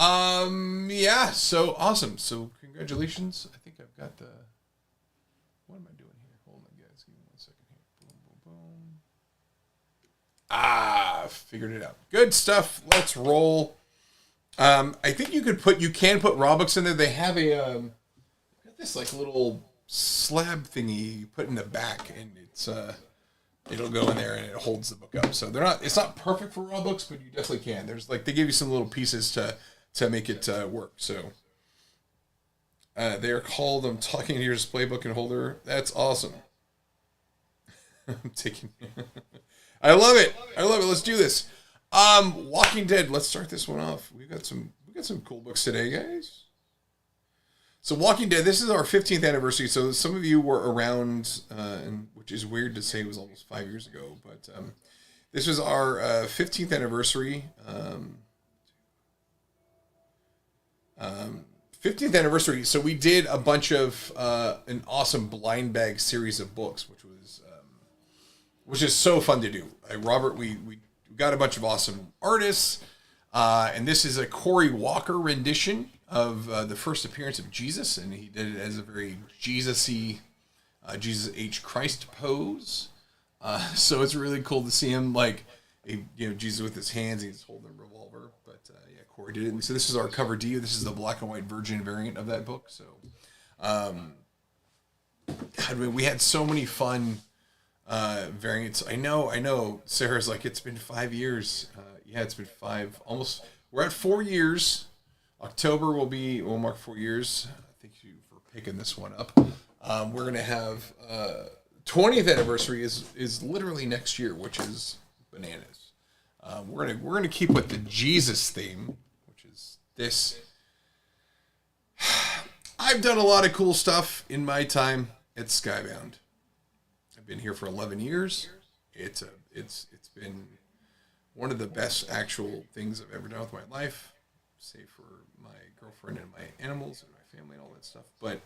Yeah, so awesome. So congratulations. I think I've got the, what am I doing here? Hold on, guys. Give me 1 second here. Boom, boom, boom. Figured it out. Good stuff. Let's roll. I think you can put Robux in there. They have got this like little slab thingy you put in the back, and it'll go in there and it holds the book up. So it's not perfect for Robux, but you definitely can. There's like, they give you some little pieces to make it work. So they are called, I'm talking to your display book and holder. That's awesome. I'm taking I love it. Let's do this. Walking Dead. Let's start this one off. We got some cool books today, guys. So Walking Dead, this is our 15th anniversary. So some of you were around, and which is weird to say it was almost 5 years ago, but this was our 15th anniversary. 15th anniversary. So we did a bunch of an awesome blind bag series of books, which is so fun to do. Robert, we got a bunch of awesome artists, and this is a Corey Walker rendition of the first appearance of Jesus, and he did it as a very Jesus-y, Jesus H. Christ pose. So it's really cool to see him like, Jesus with his hands, he's holding a revolver. But yeah, Corey did it. And so this is our cover D. This is the black and white virgin variant of that book. So, God, we had so many fun variants. I know. Sarah's like, it's been 5 years. Yeah, it's been almost. We're at 4 years. October will mark 4 years. Thank you for picking this one up. We're gonna have 20th anniversary is literally next year, which is bananas. We're gonna keep with the Jesus theme, which is this. I've done a lot of cool stuff in my time at Skybound. I've been here for 11 years. It's been one of the best actual things I've ever done with my life, save for my girlfriend and my animals and my family and all that stuff. But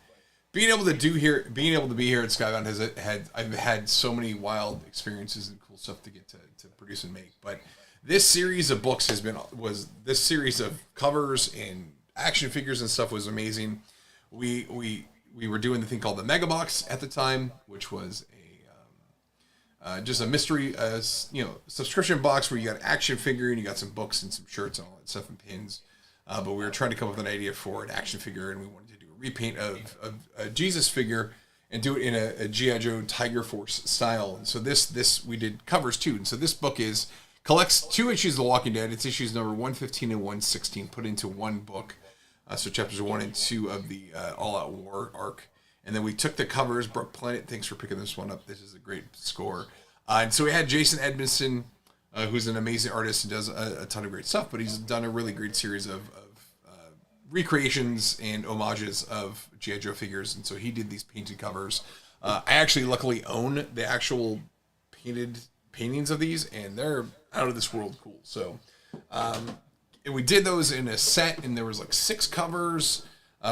being able to be here at Skybound I've had so many wild experiences and cool stuff to get to produce and make. But this series of books this series of covers and action figures and stuff was amazing. We were doing the thing called the Mega Box at the time, which was just a mystery, subscription box where you got an action figure and you got some books and some shirts and all that stuff and pins. But we were trying to come up with an idea for an action figure, and we wanted to do a repaint of a Jesus figure and do it in a G.I. Joe Tiger Force style. And so this we did covers too. And so this book collects 2 issues of The Walking Dead. It's issues number 115 and 116 put into one book. So chapters 1 and 2 of the All Out War arc. And then we took the covers. Brooke Planet, thanks for picking this one up. This is a great score. And so we had Jason Edmondson, who's an amazing artist and does a ton of great stuff, but he's done a really great series of recreations and homages of G.I. Joe figures. And so he did these painted covers. I actually luckily own the actual painted paintings of these, and they're out of this world cool. So and we did those in a set, and there was like 6 covers.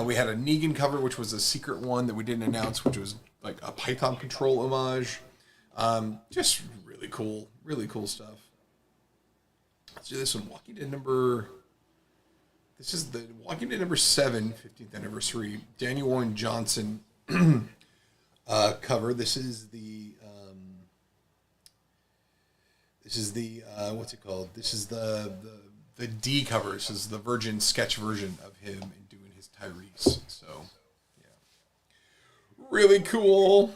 We had a Negan cover, which was a secret one that we didn't announce, which was like a Python Control homage. Just really cool stuff. Let's do this one. This is the Walking Dead number 7, 15th anniversary. Daniel Warren Johnson cover. This is the what's it called? This is the D cover. This is the Virgin sketch version of him and doing his Tyrese. So, yeah. Really cool.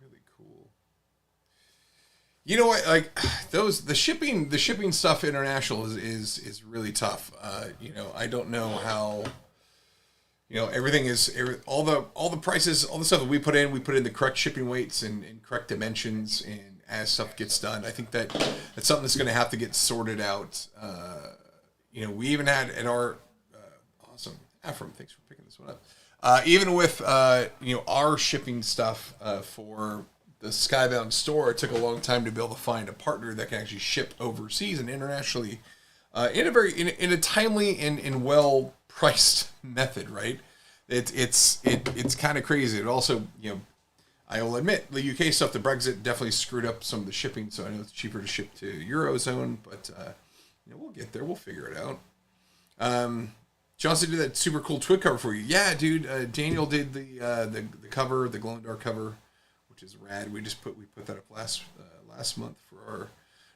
Really cool. You know what? Like the shipping stuff international is really tough. I don't know how. Everything is all the prices, all the stuff that we put in the correct shipping weights and correct dimensions, and as stuff gets done, I think that's something that's going to have to get sorted out. We even had at our awesome Ephraim, thanks for picking this one up. Even with our shipping stuff for the Skybound store, it took a long time to be able to find a partner that can actually ship overseas and internationally in a timely and well priced method, right? It's kind of crazy. It also, I will admit, the UK stuff, the Brexit definitely screwed up some of the shipping, so I know it's cheaper to ship to Eurozone, but we'll get there. We'll figure it out. Johnson did that super cool twig cover for you. Yeah, dude. Daniel did the cover, the glow in the dark cover, which is rad. We put that up last month for our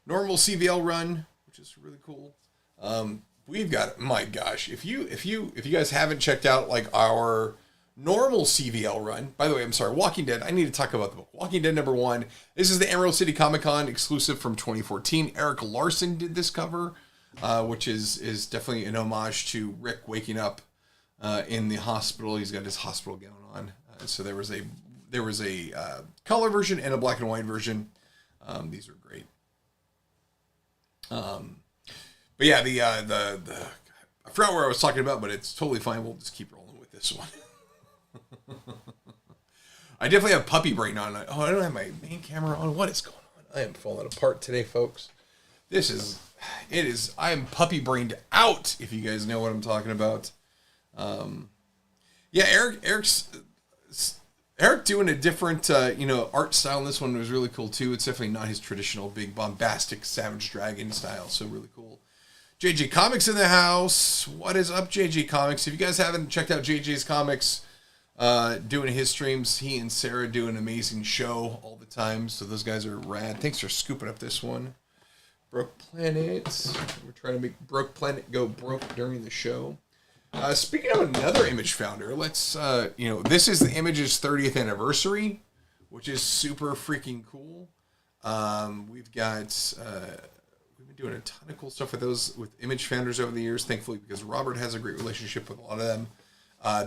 normal CVL run, which is really cool. We've got, my gosh, if you guys haven't checked out like our normal CVL run, by the way, I'm sorry, Walking Dead, I need to talk about the book. Walking Dead #1. This is the Emerald City Comic Con exclusive from 2014. Eric Larson did this cover, which is definitely an homage to Rick waking up in the hospital. He's got his hospital gown on. So there was a color version and a black and white version. These are great. But yeah, the I forgot where I was talking about, but it's totally fine. We'll just keep rolling with this one. I definitely have puppy brain on. Oh, I don't have my main camera on. What is going on? I am falling apart today, folks. I am puppy brained out, if you guys know what I'm talking about. Yeah, Eric doing a different, art style in this one was really cool too. It's definitely not his traditional big bombastic Savage Dragon style, so really cool. JJ Comics in the house. What is up, JJ Comics? If you guys haven't checked out JJ's Comics, doing his streams, he and Sarah do an amazing show all the time, so those guys are rad. Thanks for scooping up this one. Broke Planet. We're trying to make Broke Planet go broke during the show. Speaking of another image founder, let's, this is the Image's 30th anniversary, which is super freaking cool. We've been doing a ton of cool stuff with image founders over the years, thankfully, because Robert has a great relationship with a lot of them.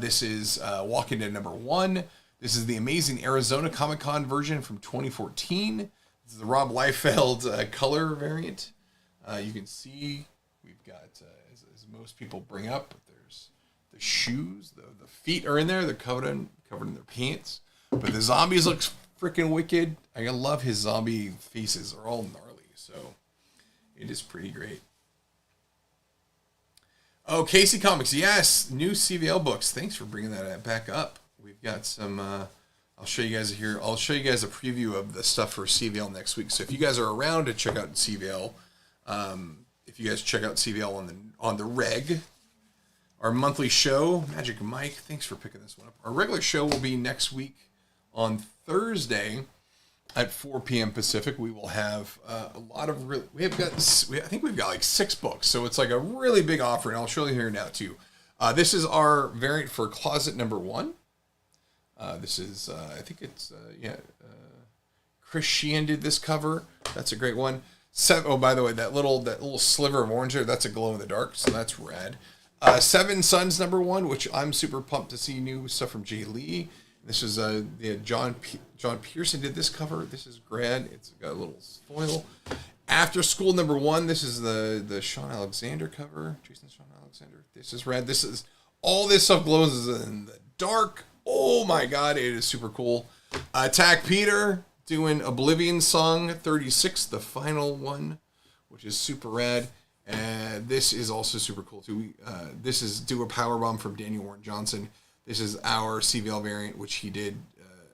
This is Walking Dead #1. This is the amazing Arizona Comic Con version from 2014. This is the Rob Liefeld color variant. You can see we've got, as most people bring up, there's the shoes, the feet are in there. They're covered in their pants. But the zombies look freaking wicked. I love his zombie faces. They're all gnarly, so it is pretty great. Oh, Casey Comics, yes, new CVL books. Thanks for bringing that back up. We've got some. I'll show you guys here. I'll show you guys a preview of the stuff for CVL next week. So if you guys are around to check out CVL, if you guys check out CVL on the reg, our monthly show, Magic Mike, thanks for picking this one up. Our regular show will be next week on Thursday at 4 p.m. Pacific. We will have a lot of I think we've got like 6 books, so it's like a really big offering. I'll show you here now too. This is our variant for Closet #1. This is I think it's Chris Sheehan did this cover. That's a great one. Oh, by the way, that little sliver of orange there, that's a glow in the dark, so that's rad. Seven Sons #1, which I'm super pumped to see new stuff from Jay Lee. This is John Pearson did this cover. This is rad. It's got a little foil. After School #1. This is the Shawn Alexander cover. Jason Shawn Alexander. This is rad. This is all this stuff glows in the dark. Oh my god, it is super cool. Attack Peter doing Oblivion Song 36, the final one, which is super rad. And this is also super cool too. This is Do a Powerbomb from Daniel Warren Johnson. This is our CVL variant, which he did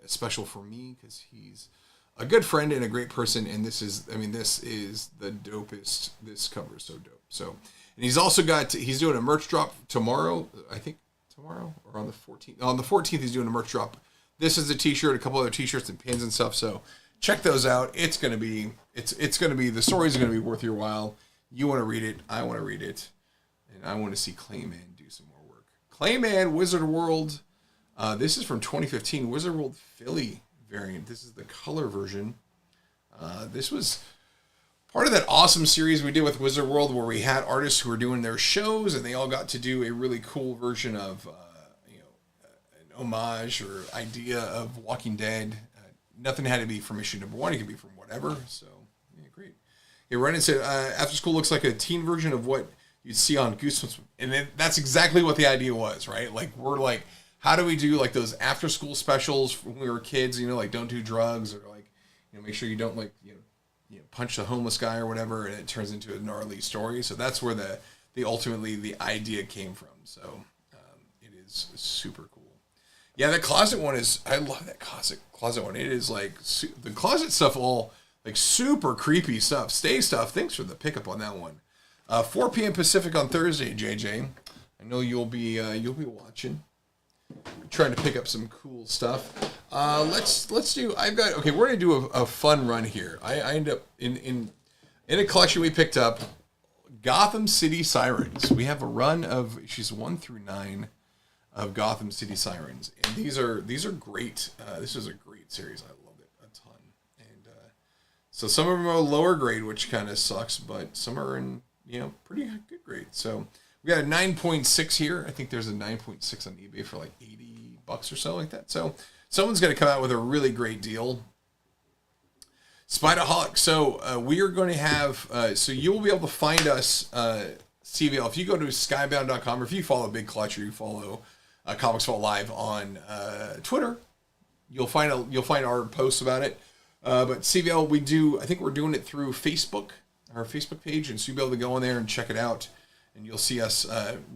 special for me because he's a good friend and a great person. And this is the dopest. This cover is so dope. So, and he's also he's doing a merch drop tomorrow. I think tomorrow or on the 14th. On the 14th, he's doing a merch drop. This is a t-shirt, a couple other t-shirts and pins and stuff. So check those out. It's going to be the stories are going to be worth your while. You want to read it. I want to read it. And I want to see Clayman do some more work. Clayman Wizard World. This is from 2015. Wizard World Philly variant. This is the color version. This was part of that awesome series we did with Wizard World where we had artists who were doing their shows and they all got to do a really cool version of an homage or idea of Walking Dead. Nothing had to be from issue #1. It could be from whatever. So, yeah, great. Hey, Ryan said, After School looks like a teen version of what you'd see on Goosebumps. And that's exactly what the idea was, right? Like, we're like, how do we do like those after school specials when we were kids, like don't do drugs or like, make sure you don't like, punch the homeless guy or whatever. And it turns into a gnarly story. So that's where the ultimately the idea came from. So it is super cool. Yeah, the closet one is, I love that closet one. It is like, the closet stuff all, like super creepy stuff. Stay stuff. Thanks for the pickup on that one. 4 p.m. Pacific on Thursday, JJ. I know you'll be watching. I'm trying to pick up some cool stuff. Let's do, okay, we're going to do a fun run here. I end up in a collection we picked up, Gotham City Sirens. We have a run of issues 1 through 9 of Gotham City Sirens, and these are great. This is a great series. I love it a ton. And so some of them are lower grade, which kind of sucks, but some are in pretty good grade. So we got a 9.6 here. I think there's a 9.6 on eBay for like $80 or so like that. So someone's going to come out with a really great deal. Spiderholic. So we are going to have, so you will be able to find us, CVL, if you go to skybound.com, or if you follow Big Clutch, or you follow Comics Vault Live on Twitter, you'll find our posts about it. But CVL, I think we're doing it through Facebook, our Facebook page, and so you'll be able to go in there and check it out, and you'll see us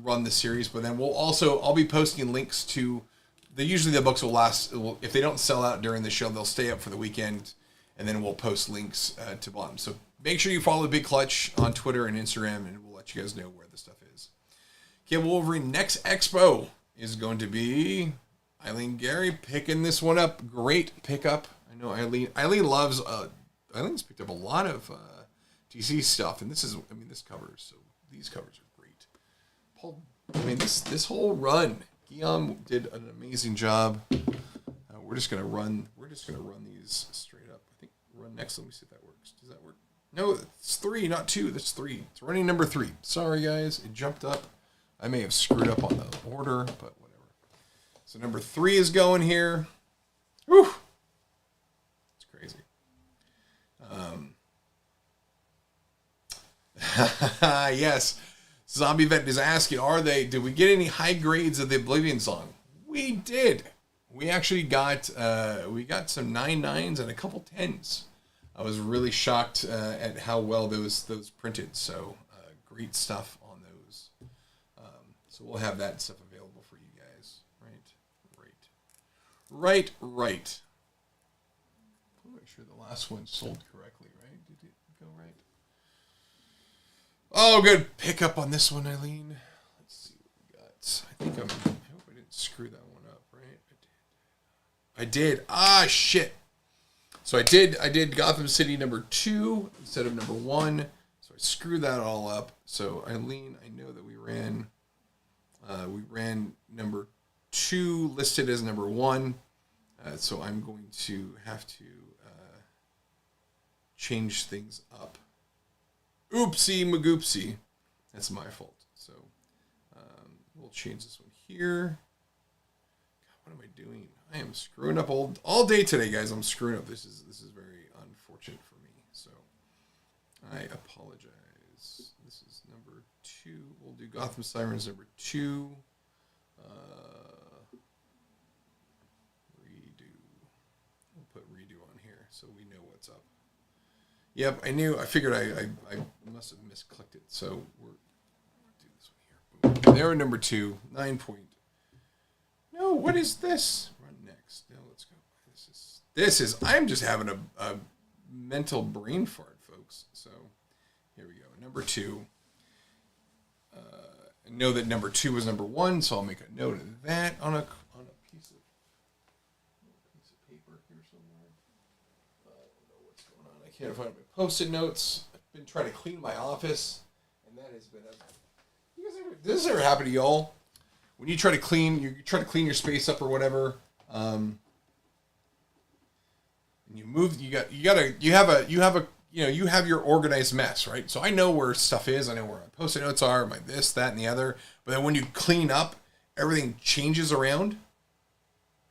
run the series. But then I'll be posting links to, usually the books will last, if they don't sell out during the show, they'll stay up for the weekend, and then we'll post links to bottom. So make sure you follow Big Clutch on Twitter and Instagram, and we'll let you guys know where the stuff is. Okay, Wolverine next expo is going to be Eileen Gary picking this one up. Great pickup. I know Eileen loves, Eileen's picked up a lot of DC stuff, and this covers, so these covers are great. Paul, this whole run, Guillaume did an amazing job. We're just gonna run these straight up. I think run next. Let me see if that works. Does that work? No, it's 3, not 2. That's 3. It's running number 3. Sorry, guys. It jumped up. I may have screwed up on the order, but whatever. So number 3 is going here. Whew. It's crazy. Yes. Zombie Vet is asking, did we get any high grades of the Oblivion song? We did. We actually got some 9.9s and a couple 10s. I was really shocked at how well those printed. So great stuff on those. So we'll have that stuff available for you guys. Right. I'll make sure the last one sold correctly, right? Did it go right? Oh, good pickup on this one, Eileen. Let's see what we got. I hope I didn't screw that one up, right? I did. Ah, shit. So I did Gotham City number 2 instead of number 1. So I screwed that all up. So Eileen, I know that we ran number 2 listed as number 1. So I'm going to have to change things up. Oopsie magoopsie. That's my fault. So we'll change this one here. God, what am I doing? I am screwing up all day today, guys. I'm screwing up. This is very unfortunate for me. So I apologize. This is number 2. We'll do Gotham Sirens number 2. Redo. We'll put redo on here so we know what's up. Yep, I figured I must have misclicked it. So we'll do this one here. Boom. There, number 2, 9 point. No, what is this? Run next. Now let's go. This is. I'm just having a mental brain fart, folks. So here we go. Number 2. I know that number 2 was number 1, so I'll make a note of that on a piece of paper here somewhere. I don't know what's going on. I can't find my Post-it notes. I've been trying to clean my office, and that has been does this ever happen to y'all? When you try to clean your space up or whatever, and you move, you have your organized mess, right? So I know where stuff is. I know where my Post-it notes are, my this, that, and the other. But then when you clean up, everything changes around.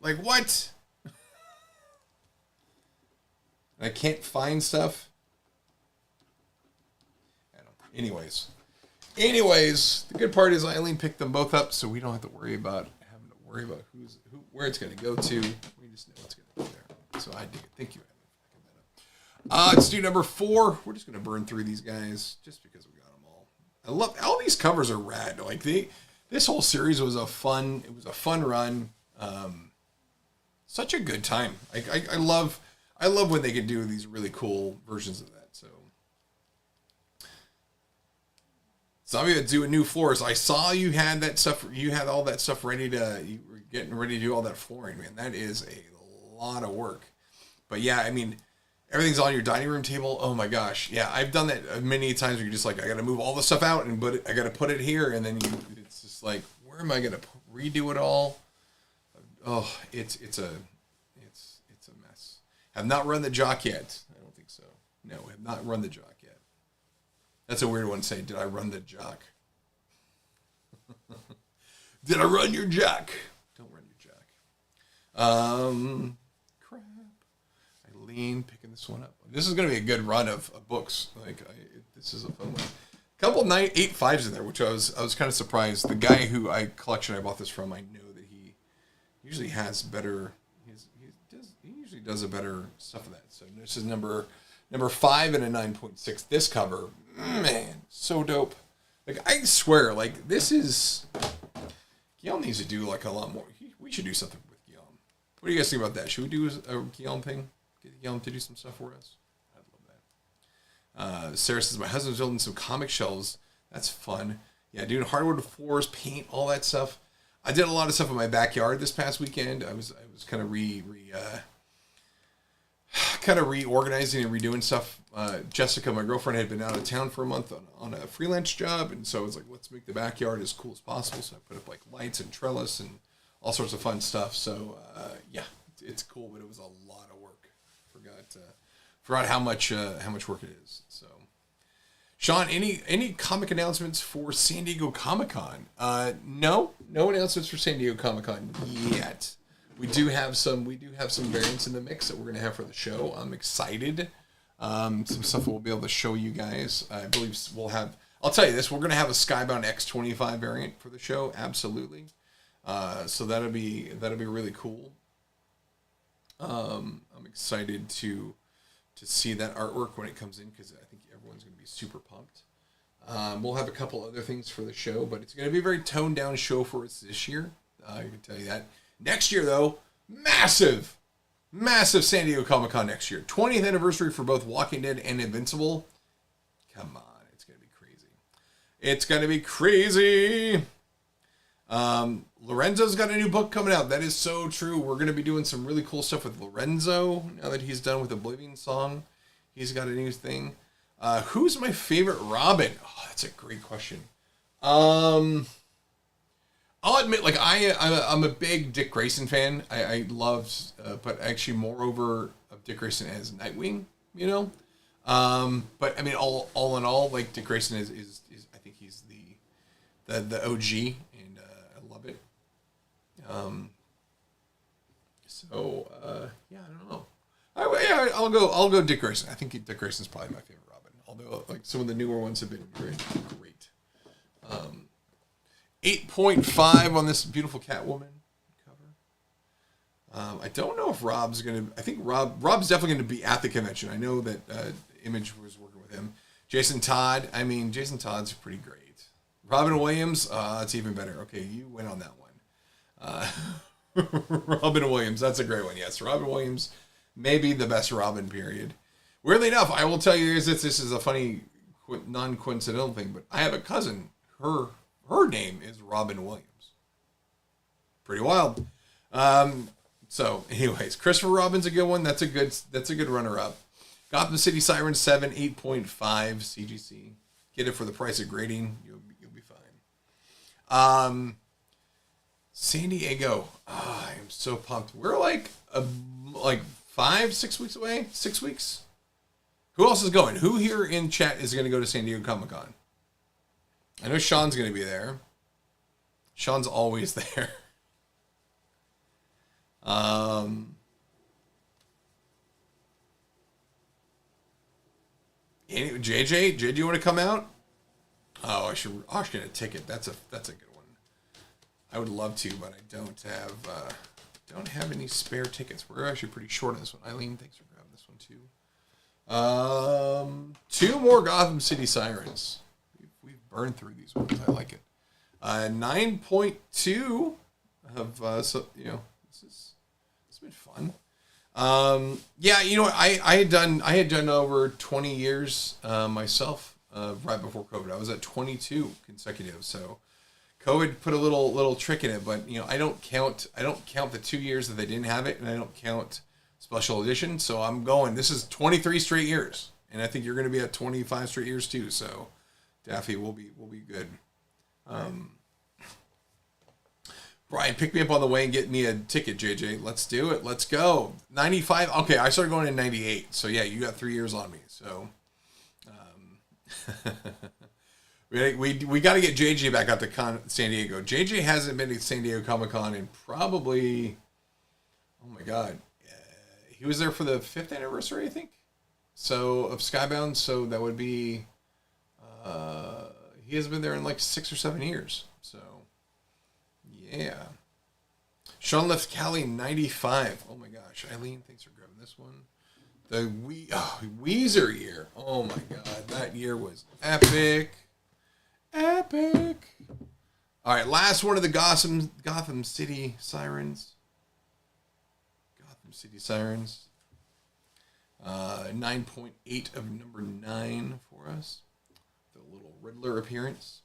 Like what? I can't find stuff. I don't know. Anyways, the good part is Eileen picked them both up, so we don't have to worry about where it's going to go to. We just know it's going to go there. So I dig it. Thank you, Eileen. Let's do number 4. We're just going to burn through these guys just because we got them all. I love all these covers are rad. Like this whole series was a fun run. Such a good time. I love when they can do these really cool versions of that. So Zombie doing new floors. I saw you had that stuff. You had all that stuff ready to. You were getting ready to do all that flooring, man. That is a lot of work. But yeah, I mean, everything's on your dining room table. Oh my gosh, yeah, I've done that many times. Where you're just like, I got to move all the stuff out and I got to put it here, and then it's just like, where am I gonna redo it all? Oh, it's a mess. Have not run the jock yet. I don't think so. No, have not run the jock yet. That's a weird one to say. Did I run the jock? Did I run your jock? Don't run your jock. Crap. Eileen picking this one up. This is going to be a good run of books. This is a fun one. A couple 8.5s in there, which I was kind of surprised. The guy who I bought this from, I know that he usually has better. He usually does a better stuff of that. So this is number 5 and a 9.6. This cover, man, so dope. Like, I swear, like, this is... Guillaume needs to do, like, a lot more. We should do something with Guillaume. What do you guys think about that? Should we do a Guillaume thing? Get Guillaume to do some stuff for us? I'd love that. Sarah says, my husband's building some comic shelves. That's fun. Yeah, doing hardwood floors, paint, all that stuff. I did a lot of stuff in my backyard this past weekend. I was kind of reorganizing and redoing stuff. Jessica, my girlfriend, had been out of town for a month on a freelance job, and so I was like, let's make the backyard as cool as possible. So I put up like lights and trellis and all sorts of fun stuff. So yeah, it's cool, but it was a lot of work. Forgot how much work it is. So, Shawn, any comic announcements for San Diego Comic-Con? No announcements for San Diego Comic-Con yet. We do have some variants in the mix that we're going to have for the show. I'm excited. Some stuff we'll be able to show you guys. I believe we'll have... I'll tell you this. We're going to have a Skybound X25 variant for the show. Absolutely. So that'll be really cool. I'm excited to see that artwork when it comes in, because I think everyone's going to be super pumped. We'll have a couple other things for the show, but it's going to be a very toned down show for us this year. I can tell you that. Next year, though, massive San Diego Comic-Con next year. 20th anniversary for both Walking Dead and Invincible. Come on, it's going to be crazy. It's going to be crazy. Lorenzo's got a new book coming out. That is so true. We're going to be doing some really cool stuff with Lorenzo now that he's done with Oblivion Song. He's got a new thing. Who's my favorite Robin? Oh, that's a great question. I'll admit, like, I'm a big Dick Grayson fan. I love, but actually moreover of Dick Grayson as Nightwing, you know? But I mean, all in all, like, Dick Grayson is I think he's the OG, and I love it. Yeah, I don't know. I'll go Dick Grayson. I think Dick Grayson's probably my favorite Robin. Although, like, some of the newer ones have been great. 8.5 on this beautiful Catwoman cover. I don't know if Rob's going to... I think Rob's definitely going to be at the convention. I know that Image was working with him. Jason Todd. I mean, Jason Todd's pretty great. Robin Williams. That's even better. Okay, you went on that one. Robin Williams. That's a great one. Yes, Robin Williams may be the best Robin, period. Weirdly enough, I will tell you this is a funny, non-coincidental thing, but I have a cousin. Her name is Robin Williams. Pretty wild. So, anyways, Christopher Robin's a good one. That's a good runner-up. Gotham City Sirens 7, 8.5 CGC. Get it for the price of grading. You'll be fine. San Diego. I am so pumped. We're like 5-6 weeks away. 6 weeks. Who else is going? Who here in chat is going to go to San Diego Comic-Con? I know Shawn's going to be there. Shawn's always there. JJ, do you want to come out? Oh, I should get a ticket. That's a good one. I would love to, but I don't have any spare tickets. We're actually pretty short on this one. Eileen, thanks for grabbing this one too. 2 more Gotham City Sirens. We've burned through these ones. I like it. 9.2 of this has been fun. Yeah, you know what? I had done over 20 years myself right before COVID. I was at 22 consecutive. So COVID put a little trick in it, but you know, I don't count the 2 years that they didn't have it, and I don't count special edition. So I'm going. This is 23 straight years, and I think you're going to be at 25 straight years too. So Daffy will be good. Brian, pick me up on the way and get me a ticket, JJ. Let's do it. Let's go. 95. Okay, I started going in 98. So, yeah, you got 3 years on me. So, we got to get JJ back out to San Diego. JJ hasn't been to San Diego Comic-Con in probably, oh, my God. He was there for the 5th anniversary, I think, so of Skybound. So, that would be, he hasn't been there in like 6 or 7 years. So. Yeah. Shawn left Cali in 95. Oh my gosh. Eileen, thanks for grabbing this one. The Weezer year. Oh my god. That year was epic. Epic. Alright, last one of the Gotham City Sirens. Gotham City Sirens. 9.8 of number 9 for us. The little Riddler appearance.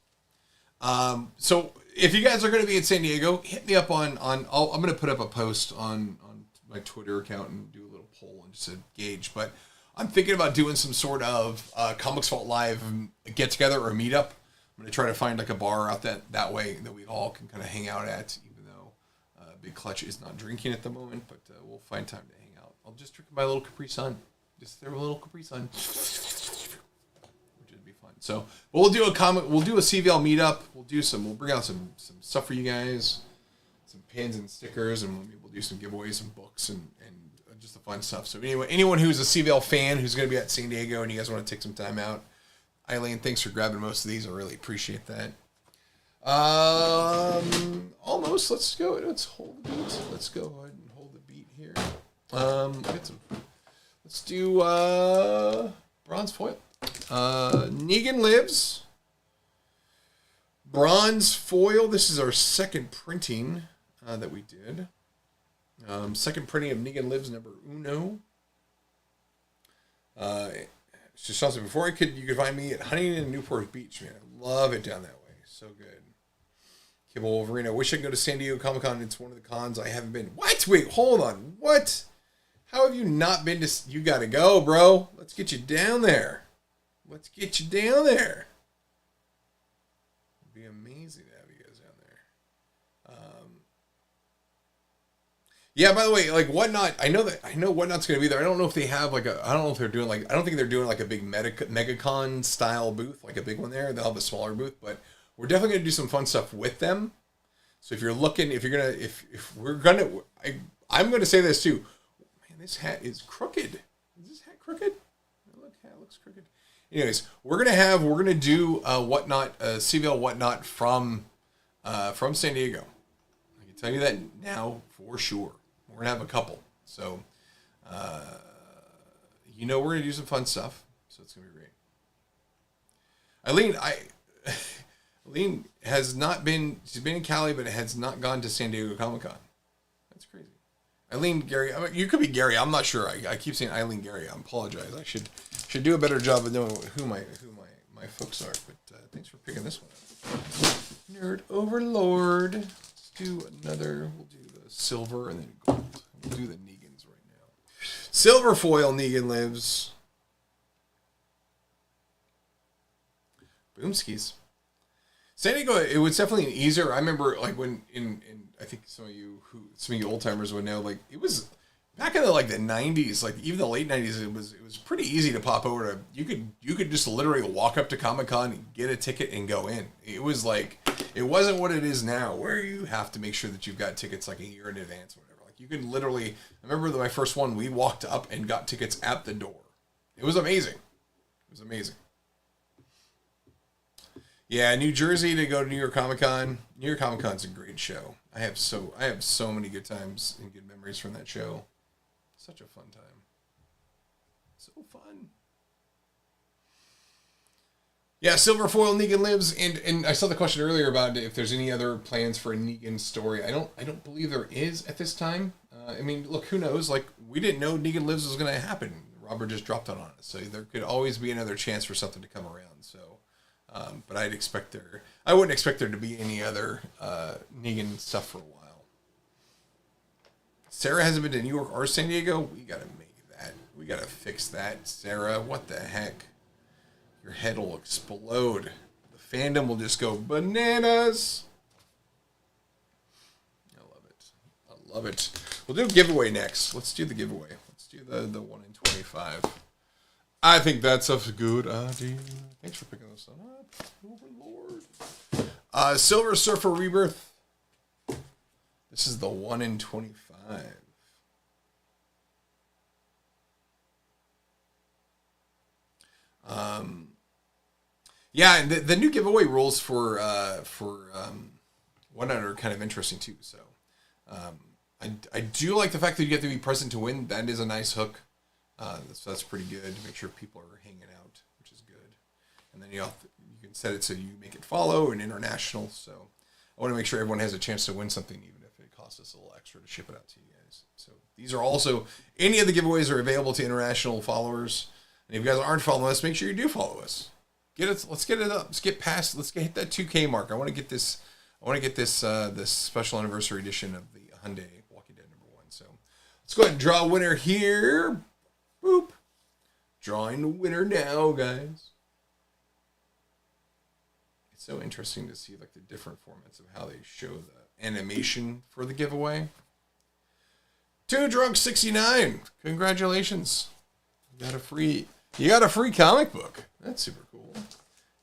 So if you guys are going to be in San Diego, hit me up on I'm going to put up a post on my Twitter account and do a little poll and just a gauge, but I'm thinking about doing some sort of Comics Vault Live get together or meetup. I'm going to try to find like a bar out that way that we all can kind of hang out at, even though Big Clutch is not drinking at the moment, but we'll find time to hang out. I'll just drink my little Capri Sun. Just throw a little Capri Sun. So we'll do a CVL meetup. We'll bring out some stuff for you guys, some pins and stickers, and we'll do some giveaways, some books, and just the fun stuff. So anyway, anyone who's a CVL fan who's going to be at San Diego and you guys want to take some time out, Eileen, thanks for grabbing most of these. I really appreciate that. Almost. Let's go. Let's hold the beat. Let's go ahead and hold the beat here. Let's do bronze foil. Negan Lives. Bronze foil. This is our second printing that we did. Second printing of Negan Lives number uno. Just something before you could find me at Huntington and Newport Beach, man. I love it down that way. So good. Kibble Wolverine. I wish I could go to San Diego Comic Con. It's one of the cons I haven't been. What? Wait, hold on. What? How have you not been to? You gotta go, bro. Let's get you down there. Let's get you down there. It'd be amazing to have you guys down there. Yeah, by the way, like WhatNot, I know WhatNot's going to be there. I don't know if they have I don't know if they're doing I don't think they're doing like a big MegaCon style booth, like a big one there. They'll have a smaller booth, but we're definitely going to do some fun stuff with them. So if I'm going to say this too. Man, this hat is crooked. Is this hat crooked? Look, hat looks crooked. Anyways, we're gonna do WhatNot, CVL WhatNot from San Diego. I can tell you that now for sure. We're gonna have a couple, so we're gonna do some fun stuff. So it's gonna be great. Eileen has not been. She's been in Cali, but has not gone to San Diego Comic Con. That's crazy. Eileen, Gary. You could be Gary. I'm not sure. I keep saying Eileen, Gary. I apologize. I should do a better job of knowing who my folks are. But thanks for picking this one up. Nerd Overlord. Let's do another. We'll do the silver and then gold. We'll do the Negans right now. Silver foil Negan Lives. Boomskis. San Diego, it was definitely an easier. I remember like when in I think some of you old timers would know, like it was back in the 90s, like even the late 90s, it was pretty easy to pop over to. You could just literally walk up to Comic-Con, get a ticket, and go in. It was like, it wasn't what it is now, where you have to make sure that you've got tickets like a year in advance or whatever. Like you could literally. I remember my first one, we walked up and got tickets at the door. It was amazing. It was amazing. Yeah, New Jersey to go to New York Comic Con. New York Comic Con's a great show. I have so many good times and good memories from that show. Such a fun time. So fun. Yeah, Silver Foil Negan Lives, and I saw the question earlier about if there's any other plans for a Negan story. I don't believe there is at this time. I mean, look, who knows? Like, we didn't know Negan Lives was going to happen. Robert just dropped it on us. So there could always be another chance for something to come around. So, but I wouldn't expect there to be any other Negan stuff for a while. Sarah hasn't been to New York or San Diego. We got to make that. We got to fix that. Sarah, what the heck? Your head will explode. The fandom will just go bananas. I love it. We'll do a giveaway next. Let's do the giveaway. Let's do the 1 in 25. I think that's a good idea. Thanks for picking this one up. Overlord. Silver Surfer Rebirth. This is the 1 in 25. Yeah, and the new giveaway rules for WhatNot are kind of interesting too. So, I do like the fact that you get to be present to win. That is a nice hook. So that's pretty good to make sure people are hanging out, which is good. And then you can set it so you make it follow and international. So I want to make sure everyone has a chance to win something, even if it costs us a little extra to ship it out to you guys. So these are also, any of the giveaways are available to international followers. And if you guys aren't following us, make sure you do follow us. Let's get it up. Let's hit that 2K mark. I want to get this this special anniversary edition of the Hyundai Walking Dead #1. So let's go ahead and draw a winner here. Boop. Drawing the winner now, guys. It's so interesting to see like the different formats of how they show the animation for the giveaway. 2 Drunk 69. Congratulations. You got a free comic book. That's super cool.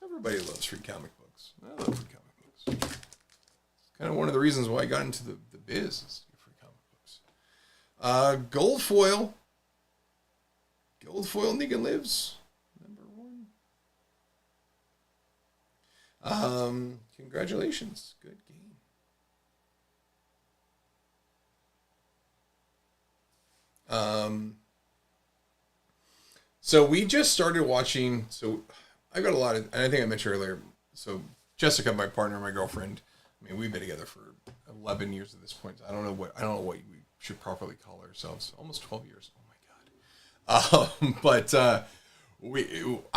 Everybody loves free comic books. I love free comic books. It's kind of one of the reasons why I got into the biz is free comic books. Gold foil. Gold foil Negan Lives. #1. Congratulations. Good game. So we just started watching. So I've got a lot of, and I think I mentioned earlier. So Jessica, my partner, my girlfriend. I mean, we've been together for 11 years at this point. I don't know what we should properly call ourselves. Almost 12 years. Oh my god. But I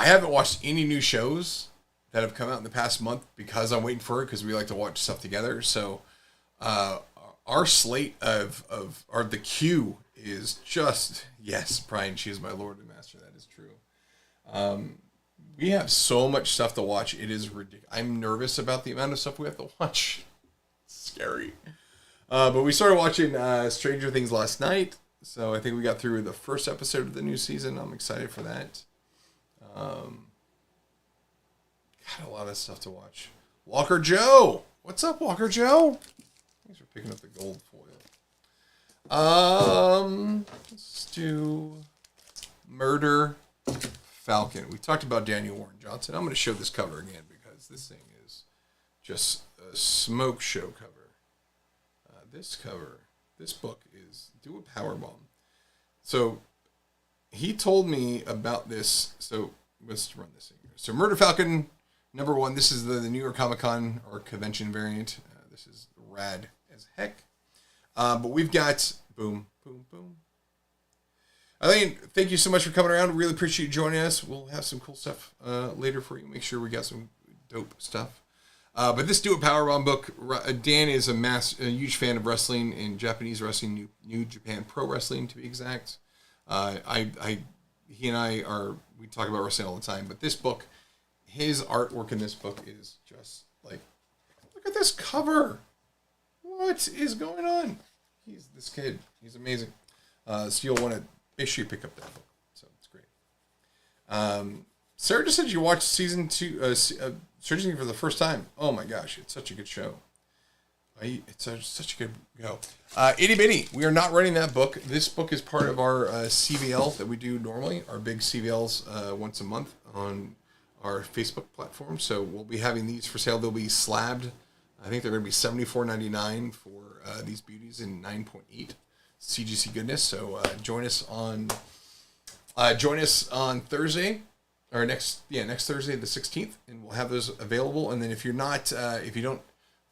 haven't watched any new shows that have come out in the past month because I'm waiting for it because we like to watch stuff together. So our slate of the queue is just, yes, Brian, she is my Lord and Master. That is true. We have so much stuff to watch. It is ridiculous. I'm nervous about the amount of stuff we have to watch. It's scary. But we started watching Stranger Things last night. So I think we got through the first episode of the new season. I'm excited for that. Got a lot of stuff to watch. Walker Joe. What's up, Walker Joe? Thanks for picking up the gold foil. Let's do Murder Falcon. We talked about Daniel Warren Johnson. I'm going to show this cover again because this thing is just a smoke show cover. This book is Do a Powerbomb. So he told me about this. So let's run this thing here. So Murder Falcon #1. This is the New York Comic Con or convention variant. This is rad as heck. But we've got boom, boom, boom. Eileen, thank you so much for coming around. Really appreciate you joining us. We'll have some cool stuff later for you. Make sure we got some dope stuff. But this Do a Powerbomb book, Dan is a huge fan of wrestling and Japanese wrestling, New Japan Pro Wrestling to be exact. He and we talk about wrestling all the time. But this book, his artwork in this book is just like, look at this cover. What is going on? This kid. He's amazing. So you'll want to make sure you pick up that book. So it's great. Sarah just said you watched season 2, Stranger Things for the first time. Oh my gosh, it's such a good show. It's such a good go. Itty Bitty, we are not writing that book. This book is part of our CVL that we do normally, our big CVLs once a month on our Facebook platform. So we'll be having these for sale. They'll be slabbed. I think they're going to be $74.99 for these beauties in 9.8 CGC goodness. So join us on Thursday. Or next Thursday, the 16th, and we'll have those available. And then if you don't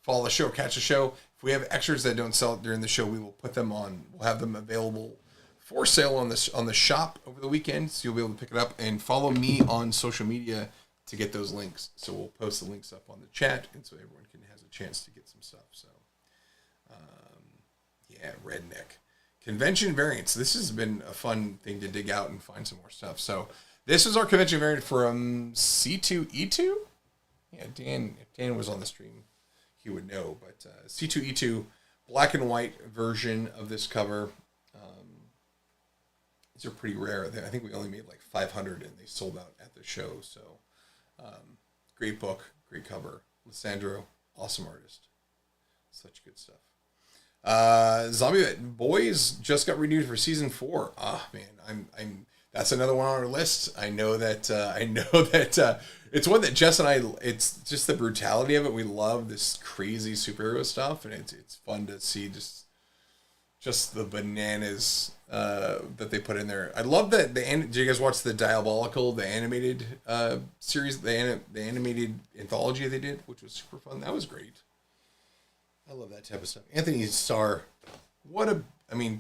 follow the show, catch the show. If we have extras that don't sell it during the show, we will put them on. We'll have them available for sale on the shop over the weekend, so you'll be able to pick it up. And follow me on social media to get those links. So we'll post the links up on the chat, and so everyone has a chance to get some stuff. So, yeah, redneck convention variants. This has been a fun thing to dig out and find some more stuff. So this is our convention variant from C2E2. Yeah, Dan. If Dan was on the stream, he would know. But C2E2 black and white version of this cover. These are pretty rare. I think we only made like 500, and they sold out at the show. So, great book, great cover. Lissandro, awesome artist. Such good stuff. Zombie Boys just got renewed for season 4. Man, I'm. That's another one on our list. I know that. It's one that Jess and I. It's just the brutality of it. We love this crazy superhero stuff, and it's fun to see just the bananas that they put in there. I love that. Did you guys watch the Diabolical, the animated series, the animated anthology they did, which was super fun? That was great. I love that type of stuff. Anthony Starr,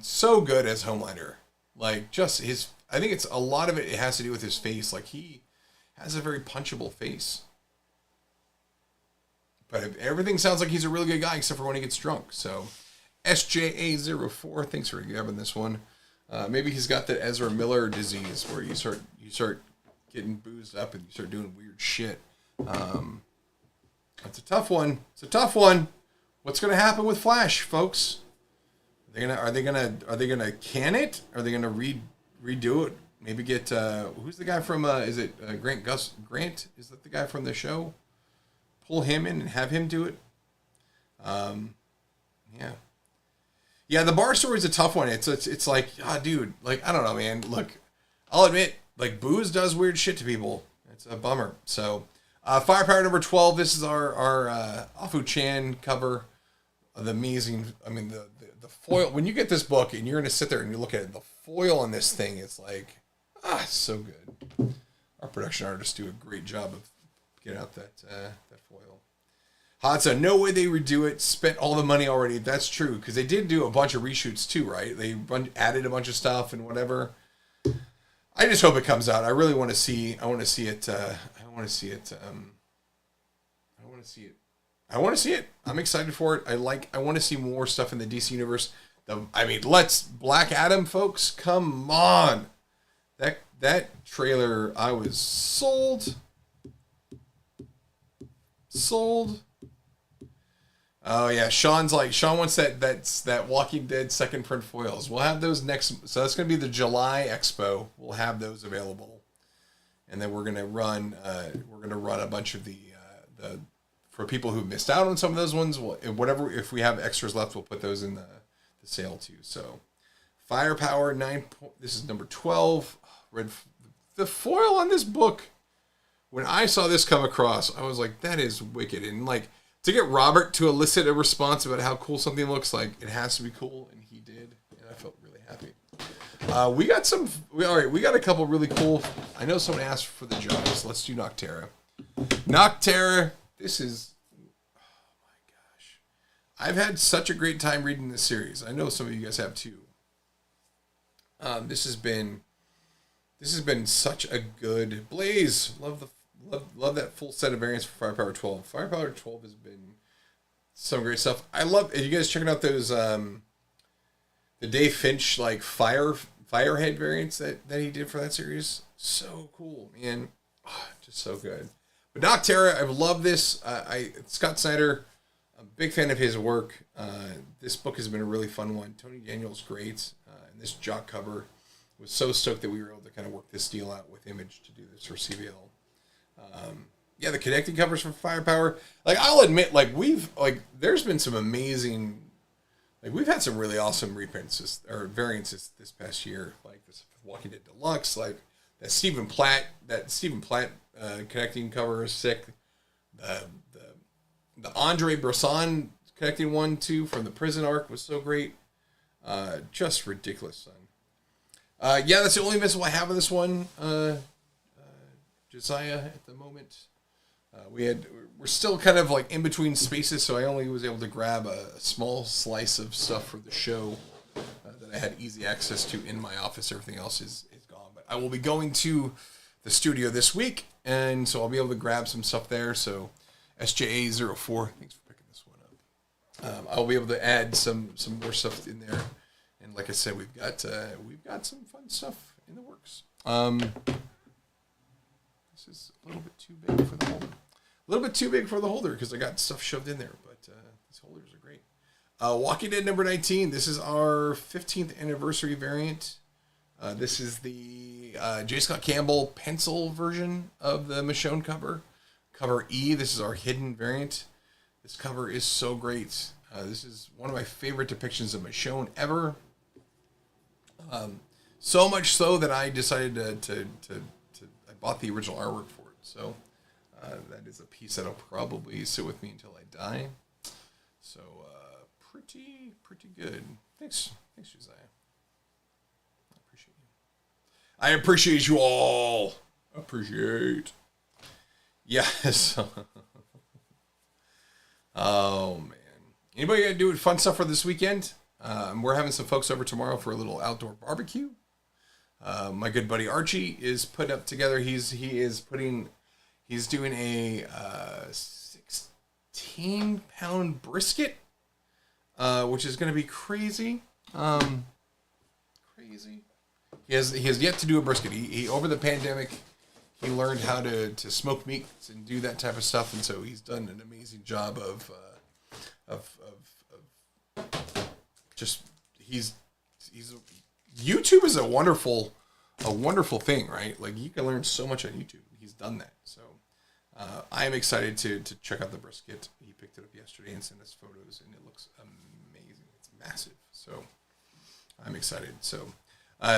so good as Homelander. Like, just his, I think it's a lot of it has to do with his face. Like, he has a very punchable face. But everything sounds like he's a really good guy, except for when he gets drunk. So, SJA04, thanks for grabbing this one. Maybe he's got the Ezra Miller disease, where you start getting boozed up and you start doing weird shit. That's a tough one. It's a tough one. What's going to happen with Flash, folks? Are they gonna can it? Are they gonna redo it? Maybe get who's the guy from? Is it Grant Grant? Is that the guy from the show? Pull him in and have him do it. Yeah. The bar story is a tough one. It's like, dude, like, I don't know, man. Look, I'll admit, like, booze does weird shit to people. It's a bummer. So, Firepower number 12. This is our Afu Chan cover. The amazing, the foil. When you get this book and you're going to sit there and you look at it, the foil on this thing is like, it's so good. Our production artists do a great job of getting out that foil. Hadza, no way they redo it. Spent all the money already. That's true, because they did do a bunch of reshoots too, right? They added a bunch of stuff and whatever. I just hope it comes out. I really want to see. I want to see it. I'm excited for it. I want to see more stuff in the DC universe. Let's Black Adam, folks. Come on. That trailer, I was sold. Oh yeah, Shawn wants that Walking Dead second print foils. We'll have those next. So that's gonna be the July Expo. We'll have those available, and then we're gonna run a bunch of the for people who missed out on some of those ones. If we have extras left, we'll put those in the sale too. So, Firepower 9. This is number 12. Read the foil on this book. When I saw this come across, I was like, that is wicked. And like, to get Robert to elicit a response about how cool something looks like, it has to be cool, and he did, and I felt really happy. We got a couple really cool. I know someone asked for the Jaws. Let's do Nocterra. Nocterra. This is, oh my gosh, I've had such a great time reading this series. I know some of you guys have too. This has been such a good Blaze. Love that full set of variants for Firepower 12. Firepower 12 has been some great stuff. I love. Are you guys checking out those the Dave Finch like Firehead variants that he did for that series? So cool, man. Just so good. But Nocterra, I've loved this. Scott Snyder, I'm a big fan of his work. This book has been a really fun one. Tony Daniel's great. And this jock cover was so stoked that we were able to kind of work this deal out with Image to do this for CBL. The connecting covers for Firepower. Like, I'll admit, there's been some amazing, we've had some really awesome reprints or variants this past year. Like this Walking Dead Deluxe, like that Stephen Platt connecting cover is sick. The Andre Bresson connecting one too from the prison arc was so great. Just ridiculous, son. That's the only Invincible I have of this one. Josiah at the moment. We're still kind of like in between spaces, so I only was able to grab a small slice of stuff for the show that I had easy access to in my office. Everything else is gone. But I will be going to the studio this week, and so I'll be able to grab some stuff there. So SJA04, thanks for picking this one up. I'll be able to add some more stuff in there, and like I said, we've got some fun stuff in the works. This is a little bit too big for the holder. A little bit too big for the holder because I got stuff shoved in there, but these holders are great. Walking Dead number 19. This is our 15th anniversary variant. This is the J. Scott Campbell pencil version of the Michonne cover. Cover E. This is our hidden variant. This cover is so great. This is one of my favorite depictions of Michonne ever. So much so that I decided I bought the original artwork for it. So that is a piece that'll probably sit with me until I die. So pretty good. Thanks, Josiah. I appreciate you all. Appreciate. Yes. Oh man. Anybody gonna do fun stuff for this weekend? We're having some folks over tomorrow for a little outdoor barbecue. My good buddy Archie is put up together. He's doing a 16-pound brisket, which is going to be crazy. Crazy. He has yet to do a brisket. He over the pandemic, he learned how to smoke meats and do that type of stuff, and so he's done an amazing job of just YouTube is a wonderful thing, right? Like you can learn so much on YouTube. He's done that, so I am excited to check out the brisket. He picked it up yesterday and sent us photos, and it looks amazing. It's massive, so I'm excited. So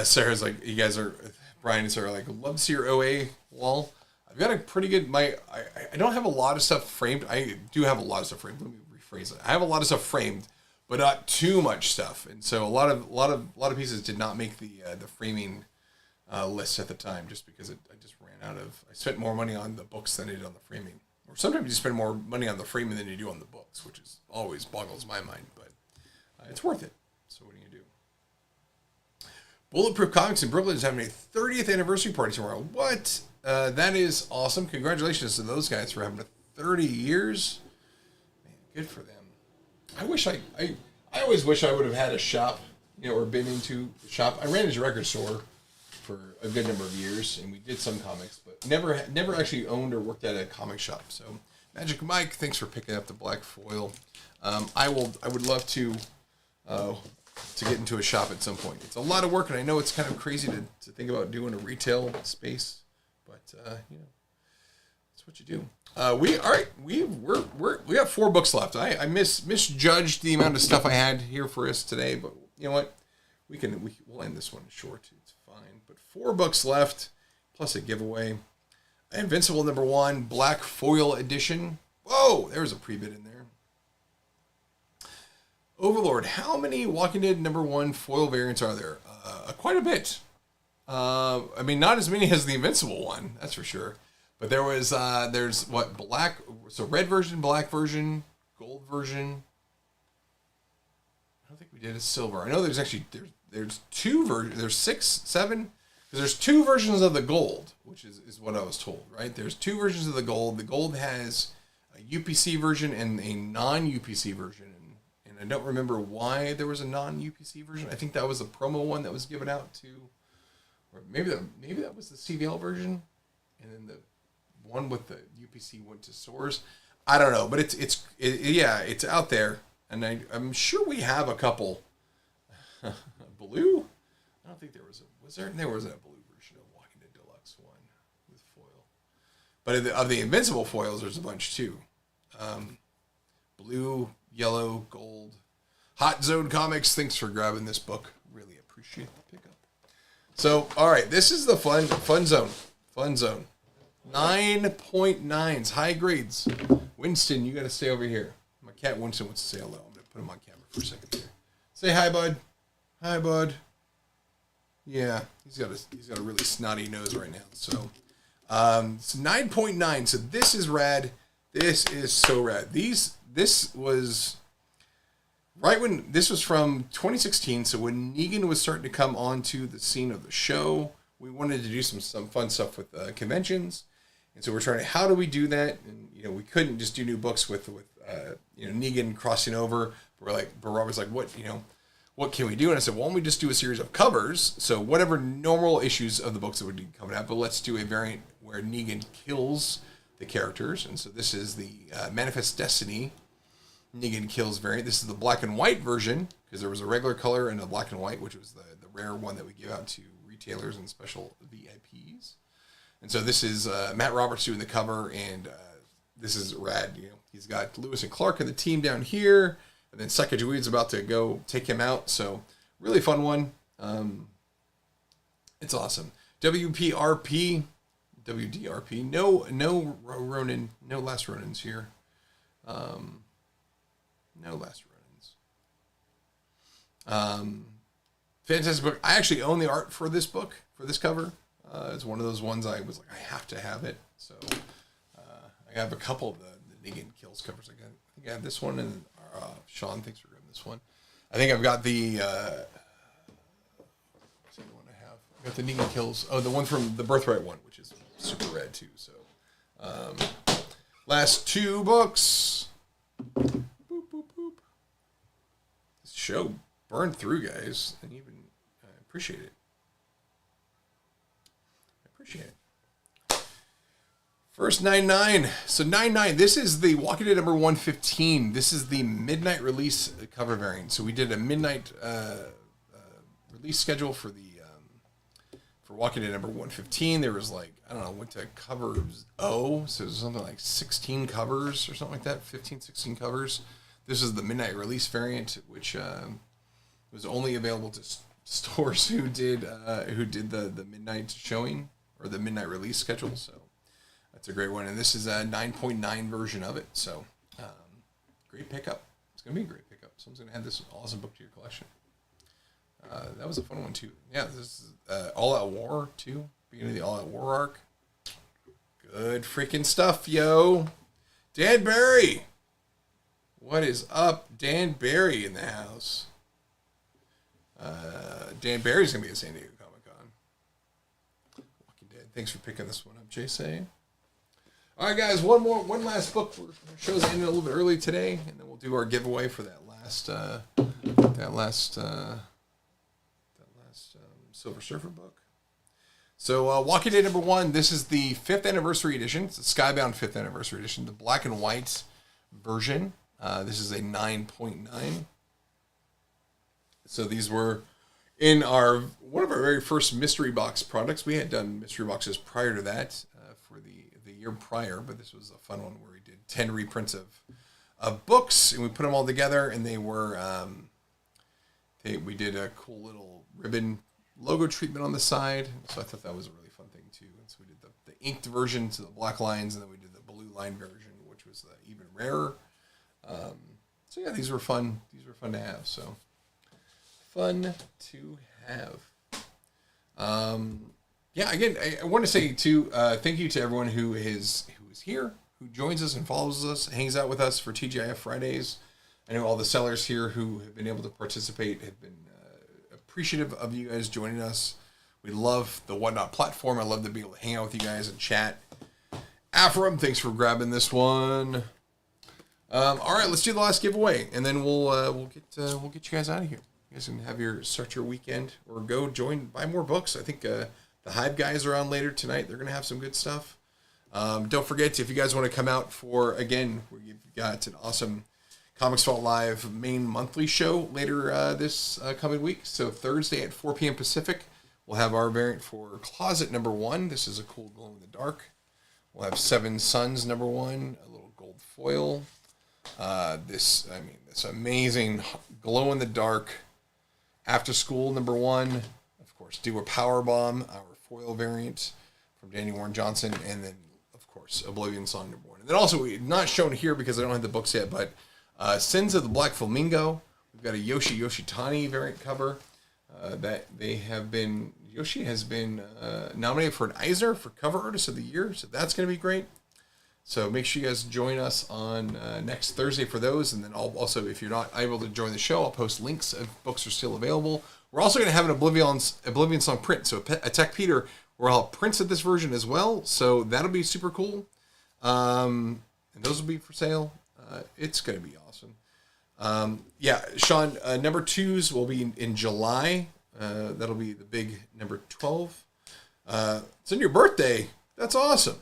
Sarah's like, you guys are, Brian and Sarah are like, love to see your OA wall. I've got a pretty good, I don't have a lot of stuff framed. I do have a lot of stuff framed. Let me rephrase it. I have a lot of stuff framed, but not too much stuff. And so a lot of pieces did not make the framing list at the time, just because I just ran out of. I spent more money on the books than I did on the framing. Or sometimes you spend more money on the framing than you do on the books, which is always boggles my mind. But it's worth it. So what do you do? Bulletproof Comics in Brooklyn is having a 30th anniversary party tomorrow. What? That is awesome. Congratulations to those guys for having a 30 years. Man, good for them. I always wish I would have had a shop, or been into a shop. I ran into a record store for a good number of years, and we did some comics, but never actually owned or worked at a comic shop. So, Magic Mike, thanks for picking up the black foil. I would love to get into a shop at some point. It's a lot of work, and I know it's kind of crazy to think about doing a retail space, but that's what you do. We got 4 books left. I misjudged the amount of stuff I had here for us today, but you know what? We'll end this one short. It's fine. But 4 books left, plus a giveaway. Invincible number 1, Black Foil Edition. Whoa, there's a pre-bid in there. Overlord, how many Walking Dead number 1 foil variants are there? Quite a bit. Not as many as the Invincible one, that's for sure. But there's black, so red version, black version, gold version. I don't think we did a silver. I know there's actually, there's 2 versions, there's 6, 7, because there's 2 versions of the gold, which is what I was told, right? There's 2 versions of the gold. The gold has a UPC version and a non-UPC version. And I don't remember why there was a non-UPC version. I think that was a promo one that was given out to, or maybe that was the CVL version, and then the one with the UPC went to Source. I don't know, but it's out there, and I'm sure we have a couple. Blue? I don't think there wasn't a blue version of Walking Dead Deluxe one with foil, but of the Invincible foils, there's a bunch too. Blue, yellow, gold. Hot Zone Comics, thanks for grabbing this book. Really appreciate the pickup. So, all right, this is the fun zone. Fun zone. 9.9s, high grades. Winston, you got to stay over here. My cat Winston wants to say hello. I'm going to put him on camera for a second here. Say hi, bud. Hi, bud. Yeah, he's got a really snotty nose right now. So, It's 9.9. So this is rad. This is so rad. This was right when this was from 2016. So when Negan was starting to come onto the scene of the show, we wanted to do some fun stuff with conventions. And so we're trying to, how do we do that? And, we couldn't just do new books with Negan crossing over. But Robert's like, what can we do? And I said, why don't we just do a series of covers? So whatever normal issues of the books that would be coming out, but let's do a variant where Negan kills the characters. And so this is the Manifest Destiny Negan kills variant. This is the black and white version, because there was a regular color and a black and white, which was the rare one that we give out to retailers and special VIPs. And so this is Matt Roberts doing the cover, and this is rad. He's got Lewis and Clark and the team down here, and then Sacagaweed's about to go take him out. So really fun one. It's awesome. WDRP. No Ronin. No Last Ronins here. No Last Ronins. Fantastic book. I actually own the art for this book, for this cover. It's one of those ones I was like, I have to have it. So I have a couple of the Negan Kills covers. I think I have this one, and Shawn, thanks for grabbing this one. I think I've got the what's the other one I have? I got the Negan Kills. Oh, the one from the Birthright one, which is super rad too. So last two books. Boop, boop, boop. This show burned through, guys, and even I appreciate it. First 9.9. So 9.9. This is the Walking Dead number 115. This is the midnight release cover variant. So we did a midnight release schedule for the for Walking Dead number 115. There was went to covers O. So it was something like 16 covers or something like that. 15, 16 covers. This is the midnight release variant, which was only available to stores who did the midnight showing or the midnight release schedule. So that's a great one, and this is a 9.9 version of it. So great pickup. It's gonna be a great pickup. Someone's gonna add this awesome book to your collection. That was a fun one too. Yeah, this is All Out War too. Beginning of the All Out War arc. Good freaking stuff, yo. Dan Barry. What is up, Dan Barry in the house? Dan Barry's gonna be at San Diego Comic-Con. Walking Dead. Thanks for picking this one up, Jay. All right, guys. One last book. Our show's ending a little bit early today, and then we'll do our giveaway for that last Silver Surfer book. So, Walking Dead number 1. This is the 5th anniversary edition. It's a Skybound 5th anniversary edition, the black and white version. This is a 9.9. So these were in one of our very first mystery box products. We had done mystery boxes prior to that for the year prior, but this was a fun one where we did 10 reprints of books, and we put them all together, and they were we did a cool little ribbon logo treatment on the side. So I thought that was a really fun thing too. And so we did the inked version to the black lines, and then we did the blue line version, which was even rarer. So yeah, these were fun. These were fun to have. So. Fun to have. Again, I want to say too, thank you to everyone who is here, who joins us and follows us, hangs out with us for TGIF Fridays. I know all the sellers here who have been able to participate have been appreciative of you guys joining us. We love the WhatNot platform. I love to be able to hang out with you guys and chat. Afram, thanks for grabbing this one. All right, let's do the last giveaway, and then we'll get you guys out of here. You guys can start your weekend or go buy more books. I think the Hive guys are on later tonight. They're going to have some good stuff. Don't forget, if you guys want to come out we've got an awesome Comics Vault Live main monthly show later this coming week. So Thursday at 4 p.m. Pacific, we'll have our variant for Closet number 1. This is a cool glow in the dark. We'll have Seven Suns number 1, a little gold foil. This amazing glow in the dark After School number 1, of course, Do a Power Bomb, our foil variant from Danny Warren Johnson, and then of course Oblivion Song number 1. And then also, not shown here because I don't have the books yet, but Sins of the Black Flamingo. We've got a Yoshitani variant cover that they have been Yoshi has been nominated for an Eisner for Cover Artist of the Year, so that's going to be great. So make sure you guys join us on next Thursday for those. And then also, if you're not able to join the show, I'll post links if books are still available. We're also going to have an Oblivion song print. So a Tech Peter, where I'll print at this version as well. So that'll be super cool. And those will be for sale. It's going to be awesome. Yeah, Shawn, number 2s will be in July. That'll be the big number 12. It's on your birthday. That's awesome.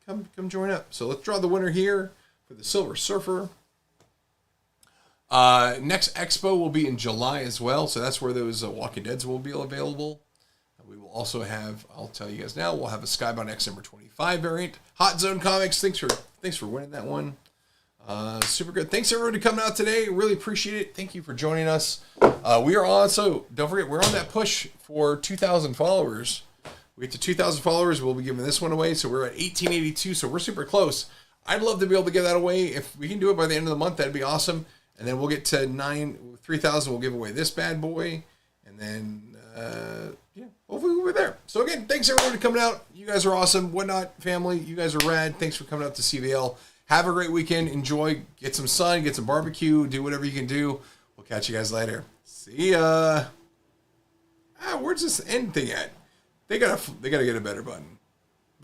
Come join up. So let's draw the winner here for the Silver Surfer. Next expo will be in July as well. So that's where those Walking Deads will be available. We will also have, I'll tell you guys now, we'll have a Skybound X number 25 variant. Hot Zone Comics, thanks for winning that one. Super good. Thanks everyone for coming out today. Really appreciate it. Thank you for joining us. We are also, don't forget, we're on that push for 2,000 followers. We get to 2,000 followers, we'll be giving this one away. So we're at 1882, so we're super close. I'd love to be able to give that away. If we can do it by the end of the month, that'd be awesome. And then we'll get to 3,000, we'll give away this bad boy. And then, yeah, hopefully we'll be there. So again, thanks everyone for coming out. You guys are awesome. WhatNot family, you guys are rad. Thanks for coming out to CVL. Have a great weekend. Enjoy. Get some sun, get some barbecue, do whatever you can do. We'll catch you guys later. See ya. Where's this end thing at? They gotta get a better button.